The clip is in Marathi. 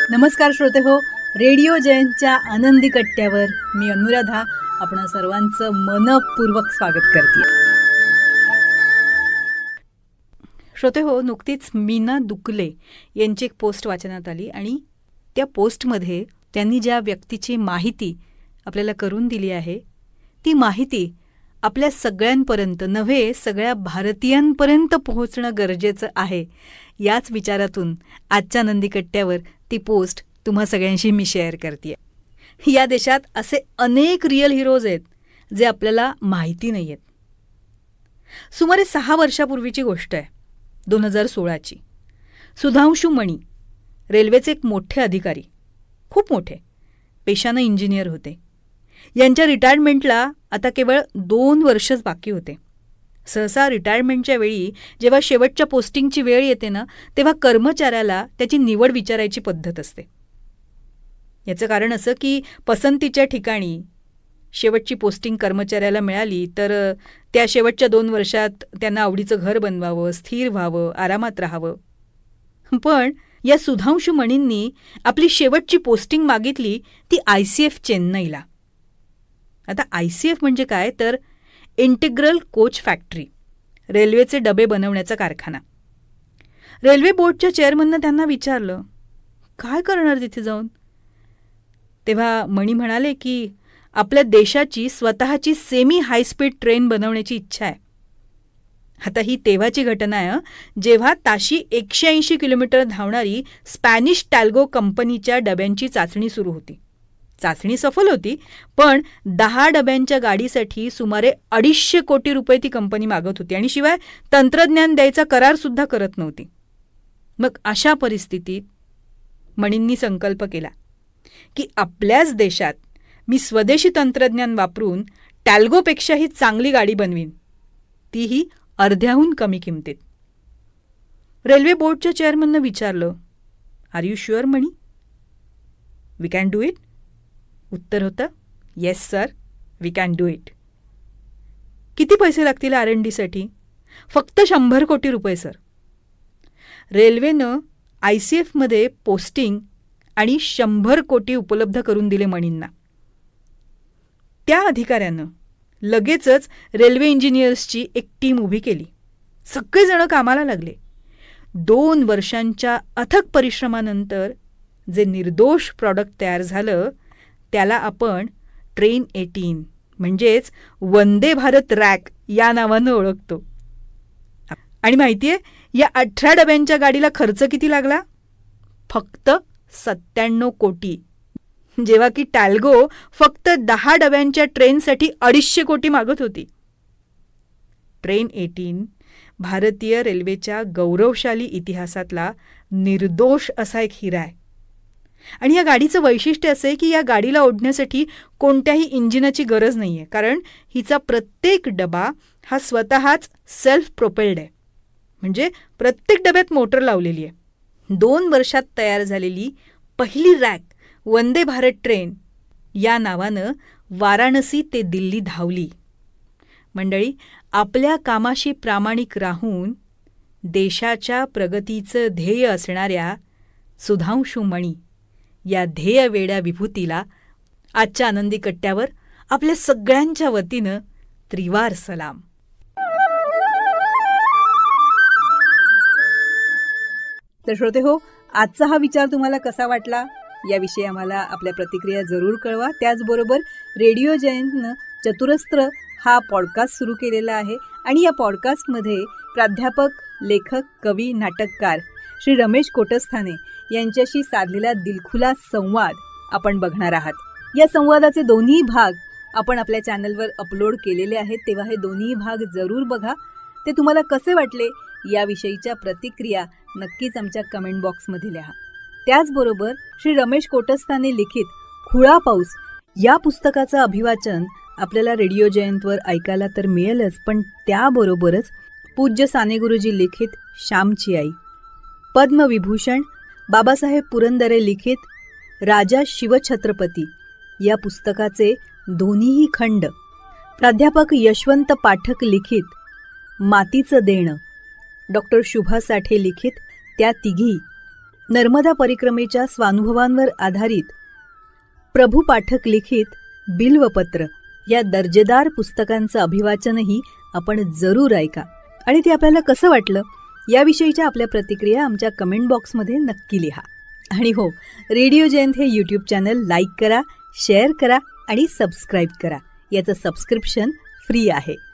नमस्कार श्रोते हो, रेडिओ जयंतच्या आनंदी कट्ट्यावर मी अनुराधा आपण सर्वांचं मनपूर्वक स्वागत करते. श्रोते हो, नुकतीच मीना दुकले यांची एक पोस्ट वाचनात आली आणि त्या पोस्टमध्ये त्यांनी ज्या व्यक्तीची माहिती आपल्याला करून दिली आहे ती माहिती आपल्या सगळ्यांपर्यंत नव्हे सगळ्या भारतीयांपर्यंत पोहोचणं गरजेचं आहे. याच विचारातून आजच्या नंदीकट्ट्यावर ती पोस्ट तुम्हा सगळ्यांशी मी शेअर करते. या देशात असे अनेक रिअल हिरोज आहेत जे आपल्याला माहिती नाही आहेत. सुमारे 6 वर्षापूर्वीची गोष्ट आहे, 2016ची. सुधांशू मणी रेल्वेचे एक मोठे अधिकारी, खूप मोठे, पेशानं इंजिनियर होते. यांच्या रिटायरमेंटला आता केवळ 2 वर्षच बाकी होते. सहसा रिटायरमेंटच्या वेळी जेव्हा शेवटच्या पोस्टिंगची वेळ येते ना, तेव्हा कर्मचाऱ्याला त्याची निवड विचारायची पद्धत असते. याचं कारण असं की पसंतीच्या ठिकाणी शेवटची पोस्टिंग कर्मचाऱ्याला मिळाली तर त्या शेवटच्या 2 वर्षात त्यांना आवडीचं घर बनवावं, स्थिर व्हावं, आरामात राहावं. पण या सुधांशू मणींनी आपली शेवटची पोस्टिंग मागितली ती ICF चेन्नईला. आता ICF म्हणजे काय तर इंटिग्रल कोच फॅक्टरी, रेल्वेचे डबे बनवण्याचा कारखाना. रेल्वे बोर्डच्या चेअरमननं त्यांना विचारलं, काय करणार तिथे जाऊन? तेव्हा मणी म्हणाले की आपल्या देशाची स्वतःची सेमी हायस्पीड ट्रेन बनवण्याची इच्छा आहे. आता ही तेव्हाची घटना आहे जेव्हा ताशी 180 किलोमीटर धावणारी स्पॅनिश टॅल्गो कंपनीच्या डब्यांची चाचणी सुरू होती. चाचणी सफल होती, पण 10 डब्यांच्या गाडीसाठी सुमारे 250 कोटी रुपये ती कंपनी मागत होती आणि शिवाय तंत्रज्ञान द्यायचा करारसुद्धा करत नव्हती. मग अशा परिस्थितीत मणींनी संकल्प केला की आपल्याच देशात मी स्वदेशी तंत्रज्ञान वापरून टॅल्गोपेक्षाही चांगली गाडी बनवीन, तीही अर्ध्याहून कमी किमतीत. रेल्वे बोर्डच्या चेअरमननं विचारलं, are you sure Mani? We can do it. उत्तर होतं, yes sir, we can do it. किती पैसे लागतील R&D साठी? फक्त 100 कोटी रुपये सर. रेल्वेनं ICFमध्ये पोस्टिंग आणि 100 कोटी उपलब्ध करून दिले मणींना. त्या अधिकाऱ्यानं लगेचच रेल्वे इंजिनियर्सची एक टीम उभी केली. सगळेजण कामाला लागले. 2 वर्षांच्या अथक परिश्रमानंतर जे निर्दोष प्रॉडक्ट तयार झालं त्याला आपण ट्रेन 18 म्हणजेच वंदे भारत रॅक या नावानं ओळखतो. आणि माहितीये या 18 डब्यांच्या गाडीला खर्च किती लागला? फक्त 97 कोटी, जेव्हा की टॅल्गो फक्त 10 डब्यांच्या ट्रेनसाठी 250 कोटी मागत होती. ट्रेन 18 भारतीय रेल्वेच्या गौरवशाली इतिहासातला निर्दोष असा एक हिरा आहे. आणि या गाडीचं वैशिष्ट्य असं आहे की या गाडीला ओढण्यासाठी कोणत्याही इंजिनाची गरज नाही आहे, कारण हिचा प्रत्येक डबा हा स्वतःच सेल्फ प्रोपेल्ड आहे. म्हणजे प्रत्येक डब्यात मोटर लावलेली आहे. 2 वर्षात तयार झालेली पहिली रॅक वंदे भारत ट्रेन या नावानं वाराणसी ते दिल्ली धावली. मंडळी, आपल्या कामाशी प्रामाणिक राहून देशाच्या प्रगतीचं ध्येय असणाऱ्या सुधांशू मणी या ध्येय वेड्या विभूतीला आजच्या आनंदी कट्ट्यावर आपल्या सगळ्यांच्या वतीनं त्रिवार सलाम. तर श्रोते हो, आजचा हा विचार तुम्हाला कसा वाटला याविषयी आम्हाला आपल्या प्रतिक्रिया जरूर कळवा. त्याचबरोबर रेडिओ जयंतनं चतुरस्त्र हा पॉडकास्ट सुरू केलेला आहे आणि या पॉडकास्टमध्ये प्राध्यापक, लेखक, कवी, नाटककार श्री रमेश कोटस्थाने यांच्याशी साधलेला दिलखुलास संवाद आपण बघणार आहात. या संवादाचे दोन्ही भाग आपण आपल्या चॅनलवर अपलोड केलेले आहेत, तेव्हा हे दोन्ही भाग जरूर बघा. ते तुम्हाला कसे वाटले याविषयीच्या प्रतिक्रिया नक्कीच आमच्या कमेंट बॉक्समध्ये लिहा. त्याचबरोबर श्री रमेश कोटस्थाने लिखित खुळा पाऊस या पुस्तकाचं अभिवाचन आपल्याला रेडिओ जयंतवर ऐकायला तर मिळेलच, पण त्याबरोबरच पूज्य साने गुरुजी लिखित श्यामची आई, पद्मविभूषण बाबासाहेब पुरंदरे लिखित राजा शिवछत्रपती या पुस्तकाचे दोन्हीही खंड, प्राध्यापक यशवंत पाठक लिखित मातीचं देणं, डॉक्टर शुभा साठे लिखित त्या तिघी, नर्मदा परिक्रमेच्या स्वानुभवांवर आधारित प्रभू पाठक लिखित बिल्वपत्र या दर्जेदार पुस्तकांचं अभिवाचनही आपण जरूर ऐका. आणि ते आपल्याला कसं वाटलं याविषयीच्या आपल्या प्रतिक्रिया आमच्या कमेंट बॉक्समध्ये नक्की लिहा. आणि हो, रेडिओ जयंत हे यूट्यूब चॅनल लाईक करा, शेअर करा आणि सबस्क्राईब करा. याचं सबस्क्रिप्शन फ्री आहे.